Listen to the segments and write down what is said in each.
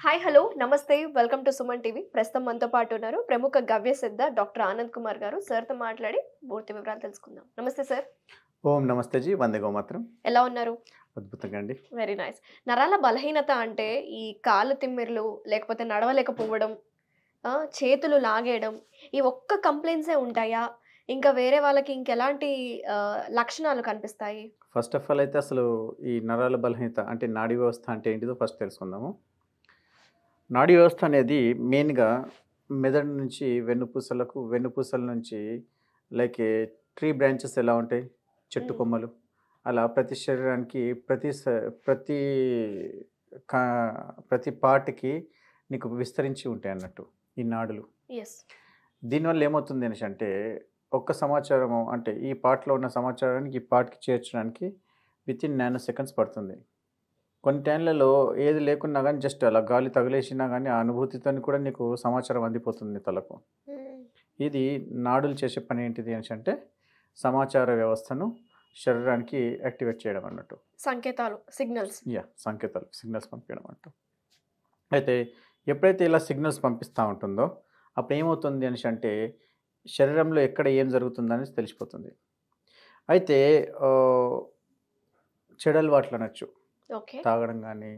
Hi hello నమస్తే welcome to Suman TV. ప్రస్తుతం మనతో పాటు ఉన్నారు ప్రముఖ గవ్య సిద్ధ డాక్టర్ ఆనంద్ కుమార్ గారు. సార్తో మాట్లాడి పూర్తి వివరాలు తెలుసుకుందాం. నమస్తే సార్. ఓం నమస్తే జీ, వందే గోమాత్రం. ఎలా ఉన్నారు? అద్భుతంగా అండి. Very nice. నరాల బలహీనత అంటే ఈ కాళ్ళు తిమ్మిర్లు, లేకపోతే నడవలేకపోవడం, చేతులు లాగేయడం, ఈ ఒక్క కంప్లైంట్సే ఉంటాయా? ఇంకా వేరే వాళ్ళకి ఇంకెలాంటి లక్షణాలు కనిపిస్తాయి? ఫస్ట్ ఆఫ్ ఆల్ అయితే అసలు ఈ నరాల బలహీనత అంటే నాడీ వ్యవస్థ అంటే ఏంటిదో ఫస్ట్ తెలుసుకుందాము. నాడీ వ్యవస్థ అనేది మెయిన్గా మెదడు నుంచి వెన్నుపూసలకు, వెన్నుపూసల నుంచి లైక్ ట్రీ బ్రాంచెస్ ఎలా ఉంటాయి, చెట్టు కొమ్మలు, అలా ప్రతి శరీరానికి ప్రతి ప్రతి పార్ట్కి నీకు విస్తరించి ఉంటాయి అన్నట్టు ఈ నాడులు. ఎస్. దీనివల్ల ఏమవుతుంది అనేసి అంటే ఒక్క సమాచారము అంటే ఈ పార్ట్లో ఉన్న సమాచారానికి ఈ పార్ట్కి చేర్చడానికి వితిన్ నానో సెకండ్స్ పడుతుంది. కొన్ని టైంలలో ఏది లేకున్నా కానీ జస్ట్ అలా గాలి తగిలేసినా కానీ ఆ అనుభూతితో కూడా నీకు సమాచారం అందిపోతుంది తలకు. ఇది నాడులు చేసే పని ఏంటిది అనేసి అంటే సమాచార వ్యవస్థను శరీరానికి యాక్టివేట్ చేయడం అన్నట్టు. సంకేతాలు, సిగ్నల్స్. సంకేతాలు, సిగ్నల్స్ పంపించడం అన్నట్టు. అయితే ఎప్పుడైతే ఇలా సిగ్నల్స్ పంపిస్తూ ఉంటుందో అప్పుడు ఏమవుతుంది అనేసి అంటే శరీరంలో ఎక్కడ ఏం జరుగుతుందని తెలిసిపోతుంది. అయితే చెడలవాట్లు అనొచ్చు, తాగడం కానీ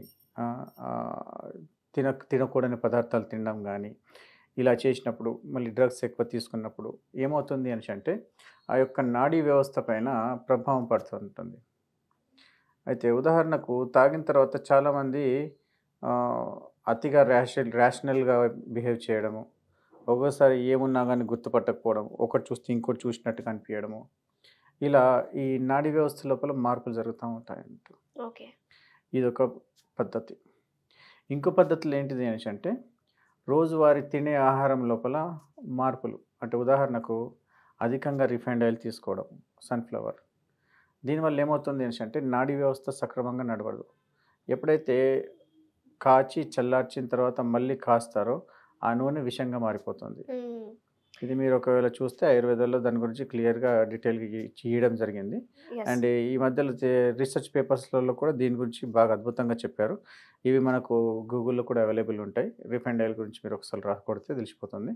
తినకూడని పదార్థాలు తినడం కానీ ఇలా చేసినప్పుడు, మళ్ళీ డ్రగ్స్ ఎక్కువ తీసుకున్నప్పుడు ఏమవుతుంది అనేసి అంటే ఆ యొక్క నాడీ వ్యవస్థ పైన ప్రభావం పడుతుంటుంది. అయితే ఉదాహరణకు తాగిన తర్వాత చాలామంది అతిగా ర్యాషనల్గా బిహేవ్ చేయడము, ఒక్కోసారి ఏమున్నా కానీ గుర్తుపట్టకపోవడం, ఒకటి చూస్తే ఇంకోటి చూసినట్టు కనిపించడము, ఇలా ఈ నాడీ వ్యవస్థ లోపల మార్పులు జరుగుతూ ఉంటాయంట. ఓకే, ఇదొక పద్ధతి. ఇంకో పద్ధతులు ఏంటిది అనేసి అంటే రోజువారీ తినే ఆహారం లోపల మార్పులు. అంటే ఉదాహరణకు అధికంగా రిఫైన్డ్ ఆయిల్ తీసుకోవడం, సన్ఫ్లవర్. దీనివల్ల ఏమవుతుంది అనేసి అంటే నాడీ వ్యవస్థ సక్రమంగా నడవదు. ఎప్పుడైతే కాచి చల్లార్చిన తర్వాత మళ్ళీ కాస్తారో ఆ నూనె విషంగా మారిపోతుంది. ఇది మీరు ఒకవేళ చూస్తే ఆయుర్వేదంలో దాని గురించి క్లియర్గా డీటెయిల్గా చేయడం జరిగింది. అండ్ ఈ మధ్యలో రీసెర్చ్ పేపర్స్లలో కూడా దీని గురించి బాగా అద్భుతంగా చెప్పారు. ఇవి మనకు గూగుల్లో కూడా అవైలబుల్ ఉంటాయి. రిఫైండ్ ఆయిల్ గురించి మీరు ఒకసారి రాకొడితే తెలిసిపోతుంది.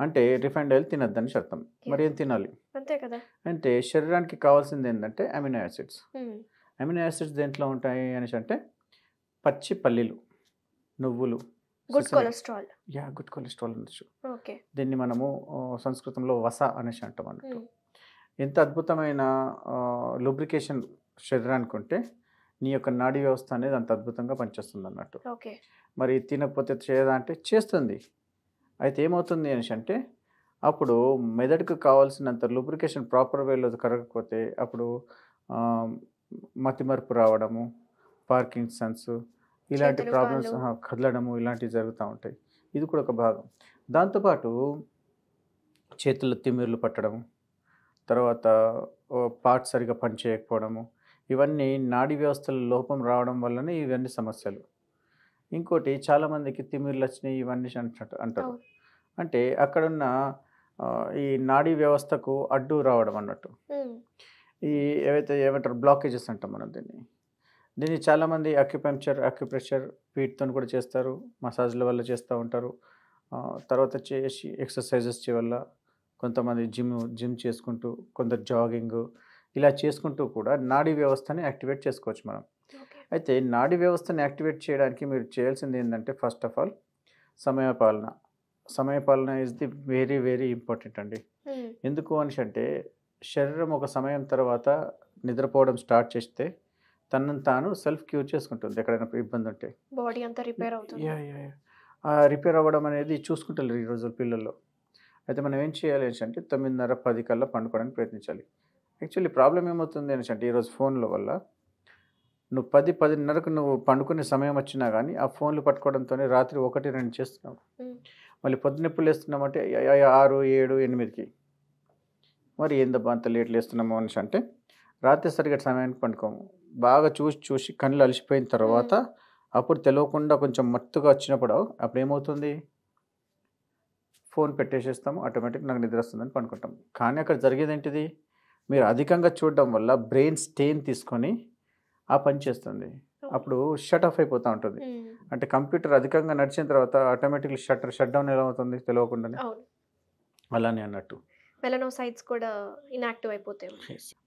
అంటే రిఫైండ్ ఆయిల్ తినద్దని అర్థం. మరి ఏం తినాలి అంతే కదా? అంటే శరీరానికి కావాల్సింది ఏంటంటే అమినో యాసిడ్స్. అమినో యాసిడ్స్ దేంట్లో ఉంటాయి అనేసి అంటే పచ్చి పల్లీలు, నువ్వులు, గుడ్ కొలెస్ట్రాల్. గుడ్ కొలెస్ట్రాల్ అనొచ్చు. ఓకే. దీన్ని మనము సంస్కృతంలో వస అనేసి అంటాం అన్నట్టు. ఎంత అద్భుతమైన లూబ్రికేషన్ శరీరానికి ఉంటే నీ యొక్క నాడీ వ్యవస్థ అనేది అంత అద్భుతంగా పనిచేస్తుంది అన్నట్టు. ఓకే. మరి తినకపోతే చేయదా అంటే చేస్తుంది. అయితే ఏమవుతుంది అనేసి అంటే అప్పుడు మెదడుకు కావాల్సినంత లూబ్రికేషన్ ప్రాపర్ వేలో కరగకపోతే అప్పుడు మతిమరుపు రావడము, పార్కిన్సన్స్ ఇలాంటి ప్రాబ్లమ్స్, కదలడము ఇలాంటివి జరుగుతూ ఉంటాయి. ఇది కూడా ఒక భాగం. దాంతోపాటు చేతుల్లో తిమ్మిర్లు పట్టడము, తర్వాత పార్ట్ సరిగా పనిచేయకపోవడము, ఇవన్నీ నాడీ వ్యవస్థల లోపం రావడం వల్లనే ఇవన్నీ సమస్యలు. ఇంకోటి చాలామందికి తిమ్మిర్లు వచ్చినాయి ఇవన్నీ అంటారు. అంటే అక్కడున్న ఈ నాడీ వ్యవస్థకు అడ్డు రావడం అన్నట్టు. ఈ ఏమంటారు బ్లాకేజెస్ అంటాం మనం దీన్ని చాలామంది అక్యుప్రెషర్ వీటితో కూడా చేస్తారు, మసాజ్ల వల్ల చేస్తూ ఉంటారు. తర్వాత చేసి ఎక్సర్సైజెస్ వల్ల కొంతమంది జిమ్ చేసుకుంటూ, కొందరు జాగింగ్ ఇలా చేసుకుంటూ కూడా నాడీ వ్యవస్థని యాక్టివేట్ చేసుకోవచ్చు మనం. అయితే నాడీ వ్యవస్థని యాక్టివేట్ చేయడానికి మీరు చేయాల్సింది ఏంటంటే ఫస్ట్ ఆఫ్ ఆల్ సమయపాలన is the very very important అండి. ఎందుకు అనేసి అంటే శరీరం ఒక సమయం తర్వాత నిద్రపోవడం స్టార్ట్ చేస్తే తనను తాను సెల్ఫ్ క్యూర్ చేసుకుంటుంది. ఎక్కడైనా ఇబ్బంది ఉంటే బాడీ అంతా రిపేర్ అవుతుంది. రిపేర్ అవ్వడం అనేది చూసుకుంటారు ఈ రోజు పిల్లల్లో. అయితే మనం ఏం చేయాలి అంటే 9:30, 10 కల్లా పండుకోవడానికి ప్రయత్నించాలి. యాక్చువల్లీ ప్రాబ్లం ఏమవుతుంది అనేసి అంటే ఈరోజు ఫోన్ల వల్ల నువ్వు 10, 10:30కు నువ్వు పండుకునే సమయం వచ్చినా కానీ ఆ ఫోన్లు పట్టుకోవడంతో రాత్రి 1, 2 చేస్తున్నావు. మళ్ళీ పొద్దున ఎప్పుడు లేస్తున్నామంటే 6, 7, 8కి. మరి ఏందబ్బా అంత లేట్ లేస్తున్నాము అనేసి అంటే రాత్రి సరిగ్గా సమయానికి పండుకోము. బాగా చూసి కళ్ళు అలసిపోయిన తర్వాత అప్పుడు తెలియకుండా కొంచెం మత్తుగా వచ్చినప్పుడు అప్పుడు ఏమవుతుంది, ఫోన్ పెట్టేసేస్తాము, ఆటోమేటిక్ నాకు నిద్ర వస్తుందని పండుకుంటాం. కానీ అక్కడ జరిగేది ఏంటిది, మీరు అధికంగా చూడడం వల్ల బ్రెయిన్ స్టెయిన్ తీసుకొని ఆ పని చేస్తుంది. అప్పుడు షట్ ఆఫ్ అయిపోతూ ఉంటుంది. అంటే కంప్యూటర్ అధికంగా నడిచిన తర్వాత ఆటోమేటిక్‌లీ షట్ డౌన్ ఎలా అవుతుంది తెలియకుండానే. అవును. అలానే అన్నట్టు. మెలనోసైట్స్ కూడా ఇనాక్టివ్ అయిపోతాయి.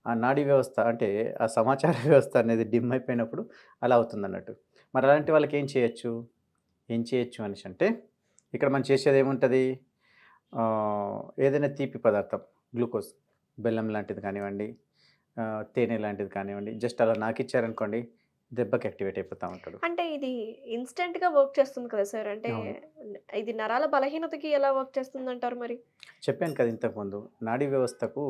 ఆ నాడీ వ్యవస్థ అంటే ఆ సమాచార వ్యవస్థ అనేది డిమ్ అయిపోయినప్పుడు అలా అవుతుందన్నట్టు. మరి అలాంటి వాళ్ళకి ఏం చేయొచ్చు? ఏం చేయొచ్చు అనేసంటే ఇక్కడ మనం చేసేదేముంటది? ఏదైనా తీపి పదార్థం గ్లూకోజ్, బెల్లం లాంటిది కానివ్వండి, తేనె లాంటిది కానివ్వండి, జస్ట్ అలా నాకిచ్చారనుకోండి దెబ్బకి యాక్టివేట్ అయిపోతా ఉంటాడు. అంటే ఇది ఇన్‌స్టంట్‌గా వర్క్ చేస్తుంది కదా సార్! అంటే అవును. ఇది నరాల బలహీనతకి ఎలా వర్క్ చేస్తుందంటారు మరి? చెప్పాను కదా ఇంతకుముందు. నాడీ వ్యవస్థకు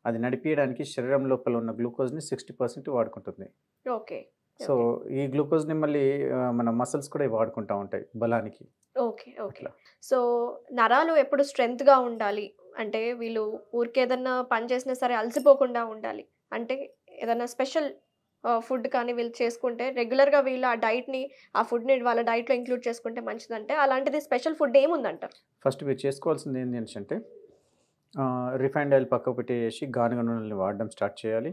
అది నడిపియడానికి శరీరం లోపల ఉన్న గ్లూకోజ్‌ని 60% వాడుకుంటుంది. ఓకే. So, okay. ఈ గ్లూకోజ్‌ని మళ్ళీ మన మసిల్స్ కూడా ఇవి వాడుకుంటా ఉంటాయి బలానికి. ఓకే. ఓకే. అట్లా. సో, నరాలు ఎప్పుడు స్ట్రెంగ్త్‌గా ఉండాలి. అంటే వీళ్ళు ఊరికే ఏదన్నా పని చేసినా సరే అలసిపోకుండా ఉండాలి. అంటే ఏదన్నా స్పెషల్ ఫుడ్ కానీ వీళ్ళు చేసుకుంటే రెగ్యులర్‌గా వీళ్ళు ఆ ఫుడ్‌ని వాళ్ళ డైట్‌లో ఇంక్లూడ్ చేసుకుంటే మంచిదంటే అలాంటిది స్పెషల్ ఫుడ్ ఏముందంటారు? ఫస్ట్ మీరు చేసుకోవాల్సింది ఏంది అనేసంటే రిఫైన్డ్ ఆయిల్ పక్కకు పెట్టేసి గానుగ నూనెని వాడడం స్టార్ట్ చేయాలి.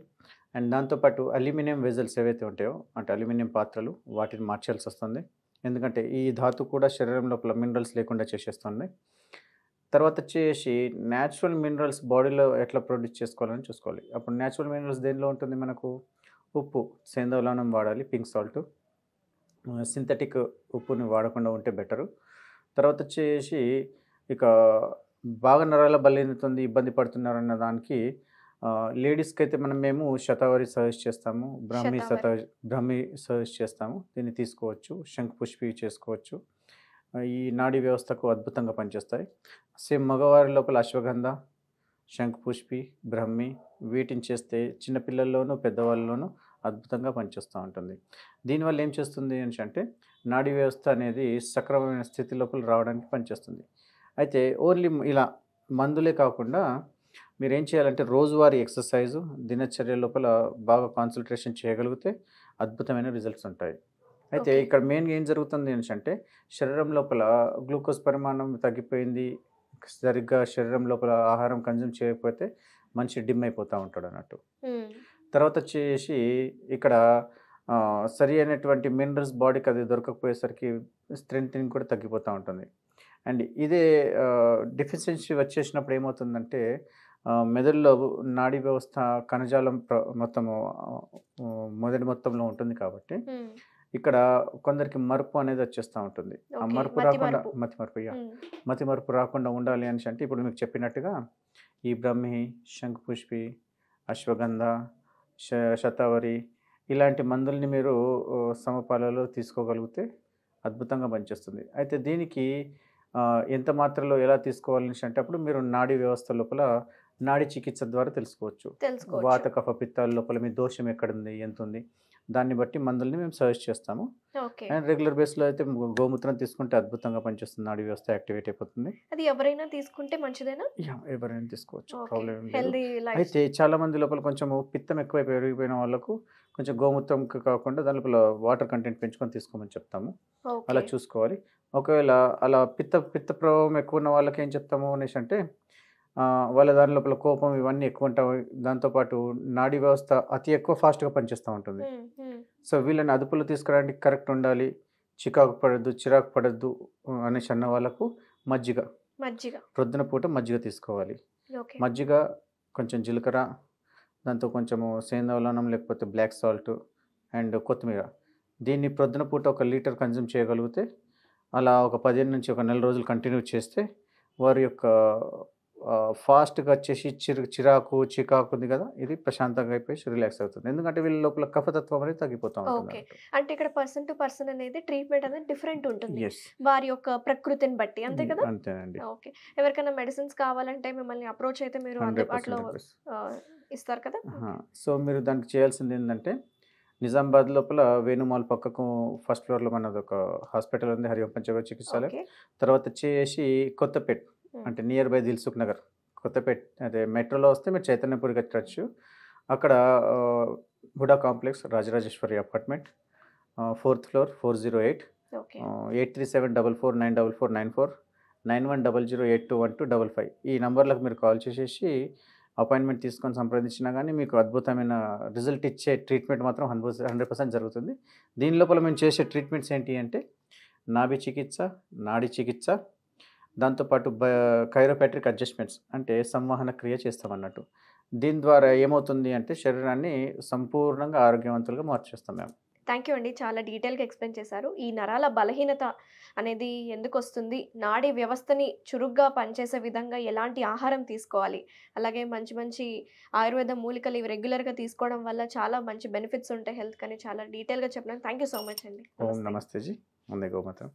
అండ్ దాంతో పాటు అల్యూమినియం వెసల్స్ ఏవైతే ఉంటాయో అంటే అల్యూమినియం పాత్రలు వాటిని మార్చాల్సొస్తుంది. ఎందుకంటే ఈ ధాతు కూడా శరీరం లోపల మినరల్స్ లేకుండా చేసేస్తుంది. తర్వాత వచ్చేసి నేచురల్ మినరల్స్ బాడీలో ఎట్లా ప్రొడ్యూస్ చేసుకోవాలని చూసుకోవాలి. అప్పుడు నేచురల్ మినరల్స్ దేనిలో ఉంటుంది మనకు? ఉప్పు, సేంద్రియ లవణం వాడాలి, పింక్ సాల్ట్. సింథటిక్ ఉప్పుని వాడకుండా ఉంటే బెటరు. తర్వాత వచ్చేసి ఇక బాగా నరాల బలహీనత ఉంది, ఇబ్బంది పడుతున్నారన్న దానికి లేడీస్‌కైతే మేము శతావరి సజెస్ట్ చేస్తాము. శతావరి. బ్రహ్మి సజెస్ట్ చేస్తాము. దీన్ని తీసుకోవచ్చు. శంఖపుష్పి చేసుకోవచ్చు. ఈ నాడీ వ్యవస్థకు అద్భుతంగా పనిచేస్తాయి. సేమ్ మగవారి లోపల అశ్వగంధ, శంఖపుష్పి, బ్రహ్మి వీటిని చేస్తే చిన్న పిల్లల్లోనూ, పెద్దవాళ్ళలోనూ అద్భుతంగా పనిచేస్తూ ఉంటుంది. దీనివల్ల ఏం చేస్తుంది అనేసంటే నాడీ వ్యవస్థ అనేది సక్రమమైన స్థితి లోపల రావడానికి పనిచేస్తుంది. అయితే ఓన్లీ ఇలా మందులే కాకుండా మీరేం చేయాలంటే రోజువారీ ఎక్సర్సైజు, దినచర్య లోపల బాగా కాన్సంట్రేషన్ చేయగలిగితే అద్భుతమైన రిజల్ట్స్ ఉంటాయి. అయితే ఓకే. ఇక్కడ మెయిన్‌గా ఏం జరుగుతుంది అనేసంటే శరీరం లోపల గ్లూకోజ్ పరిమాణం తగ్గిపోయింది. సరిగ్గా శరీరం లోపల ఆహారం కన్జ్యూమ్ చేయకపోతే మనిషి డిమ్ అయిపోతా ఉంటాడన్నట్టు. హ్మ్. తర్వాత వచ్చేసి ఇక్కడ సరి అయినటువంటి మినరల్స్ బాడీకి అది దొరకకపోయేసరికి స్ట్రెంగ్తనింగ్ కూడా తగ్గిపోతూ ఉంటుంది. అండ్ ఇదే డెఫిషియన్సీ వచ్చేసినప్పుడు ఏమవుతుందంటే మెదడులో నాడీ వ్యవస్థ కణజాలం మొత్తము మొదటి మొత్తంలో ఉంటుంది కాబట్టి హ్మ్. ఇక్కడ కొందరికి మరుపు అనేది వచ్చేస్తూ ఉంటుంది. ఆ ఓకే. మరుపు రాకుండా మతిమరుపు. మతిమరుపు హ్మ్. మతిమరుపు రాకుండా ఉండాలి అంటే ఇప్పుడు మీకు చెప్పినట్టుగా ఈ బ్రహ్మి, శంఖపుష్పి, అశ్వగంధ, శతావరి ఇలాంటి మందుల్ని మీరు సమపాలలో తీసుకోగలిగితే అద్భుతంగా పనిచేస్తుంది. అయితే దీనికి ఎంత మాత్రలో ఎలా తీసుకోవాలని అంటే అప్పుడు మీరు నాడీ వ్యవస్థ లోపల నాడీ చికిత్స ద్వారా తెలుసుకోవచ్చు. తెలుసుకోవచ్చు. వాత, కఫ, పిత్తాల లోపల మీ దోషం ఎక్కడుంది, ఎంతుంది దాన్ని బట్టి మందుల్ని మేము సజెస్ట్ చేస్తాము. ఓకే. అండ్ రెగ్యులర్ బేస్‌లో అయితే గోమూత్రం తీసుకుంటే అద్భుతంగా పనిచేస్తుంది. నాడీ వ్యవస్థ యాక్టివేట్ అయిపోతుంది. అది ఎవరైనా తీసుకుంటే మంచిదేనా? ఎవరైనా తీసుకోవచ్చు. ఓకే. ప్రాబ్లమ్ ఏం లేదు. Healthy life. అయితే చాలా మంది లోపల కొంచెము పిత్తం ఎక్కువ పెరిగిపోయిన వాళ్ళకు కొంచెం గోమూత్రంకి కాకుండా దాని లోపల వాటర్ కంటెంట్ పెంచుకొని తీసుకోమని చెప్తాము. అలా ఓకే. చూసుకోవాలి. ఒకవేళ అలా పిత్త ప్రభావం ఎక్కువ ఉన్న వాళ్ళకి ఏం చెప్తాము అనేసంటే వాళ్ళ దాని లోపల కోపం ఇవన్నీ ఎక్కువ ఉంటాయి. దాంతోపాటు నాడీ వ్యవస్థ అతి ఎక్కువ ఫాస్ట్‌గా పనిచేస్తూ ఉంటుంది. హ్మ్. హ్మ్. సో, వీళ్ళని అదుపులో తీసుకురావడానికి కరెక్ట్ ఉండాలి. చికాకు పడొద్దు, చిరాకు పడొద్దు అనేసి అన్న వాళ్ళకు మజ్జిగ. మజ్జిగ. ప్రొద్దున పూట మజ్జిగ తీసుకోవాలి. ఓకే. మజ్జిగ, కొంచెం జీలకర్ర, దాంతో కొంచెము సేందవలనం లేకపోతే బ్లాక్ సాల్ట్ అండ్ కొత్తిమీర. దీన్ని ప్రొద్దున పూట 1 లీటర్ కన్జ్యూమ్ చేయగలిగితే అలా ఒక 15 నుంచి ఒక నెల రోజులు కంటిన్యూ చేస్తే వారి యొక్క ఫాస్ట్‌గా వచ్చేసి చిరాకు, చికాకు ఉంది కదా! ఇది ప్రశాంతంగా అయిపోయి రిలాక్స్ అవుతుంది. ఎందుకంటే వీళ్ళ లోపల కఫతత్వం అనేది తగ్గిపోతా ఓకే. ఉంటుందన్నట్టు. అంటే ఇక్కడ పర్సన్ టు పర్సన్ అనేది ట్రీట్‌మెంట్ అనేది డిఫరెంట్ ఉంటుంది. యెస్. వారి యొక్క ప్రకృతిని బట్టి. అంతే కదా? అంతేనండి. ఓకే. ఎవరికైనా మెడిసిన్స్ కావాలంటే మిమ్మల్ని అప్రోచ్ అయితే మీరు 100% అందుబాటులో 100%. ఇస్తారు కదా? సో, మీరు దానికి చేయాల్సింది ఏంటంటే నిజామాబాద్ లోపల వేణుమాల్ పక్కకు ఫస్ట్ ఫ్లోర్‌లో మనదొక హాస్పిటల్ ఉంది. హరిఓం పంచగవ్య చికిత్సాలయం. ఓకే. తర్వాత వచ్చేసి కొత్తపేట్ హ్మ్. అంటే నియర్ బై దిల్సుఖ్ నగర్. కొత్తపేట్ అదే మెట్రోలో వస్తే మీరు చైతన్యపురికి వచ్చి అక్కడ HUDA complex Rajarajeshwari apartment 4th floor 408 okay. 8374494494 9100821255 ఈ నంబర్లకు మీరు కాల్ చేసేసి అపాయింట్మెంట్ తీసుకొని సంప్రదించినా కానీ మీకు అద్భుతమైన రిజల్ట్ ఇచ్చే ట్రీట్మెంట్ మాత్రం 100% జరుగుతుంది. దీని లోపల మేము చేసే ట్రీట్మెంట్స్ ఏంటి అంటే నాభి చికిత్స, నాడి చికిత్స, దాంతోపాటు కైరోపాట్రిక్ అడ్జస్ట్మెంట్స్ అంటే సంవహన క్రియ చేస్తామన్నట్టు. దీని ద్వారా ఏమవుతుంది అంటే శరీరాన్ని సంపూర్ణంగా ఆరోగ్యవంతులుగా మార్చేస్తాం మేము. థ్యాంక్ యూ అండి. చాలా డీటెయిల్‌గా ఎక్స్‌ప్లెయిన్ చేశారు. ఈ నరాల బలహీనత అనేది ఎందుకొస్తుంది? నాడీ వ్యవస్థని చురుగ్గా పనిచేసే విధంగా ఎలాంటి ఆహారం తీసుకోవాలి? అలాగే మంచి మంచి ఆయుర్వేద మూలికలు ఇవి రెగ్యులర్‌గా తీసుకోవడం వల్ల చాలా మంచి బెనిఫిట్స్ ఉంటాయి హెల్త్‌కని చాలా డీటెయిల్‌గా చెప్పినందుకు థ్యాంక్ యూ సో మచ్ అండి. ఓం నమస్తే. నమస్తే జీ. వందే గోమాతరం.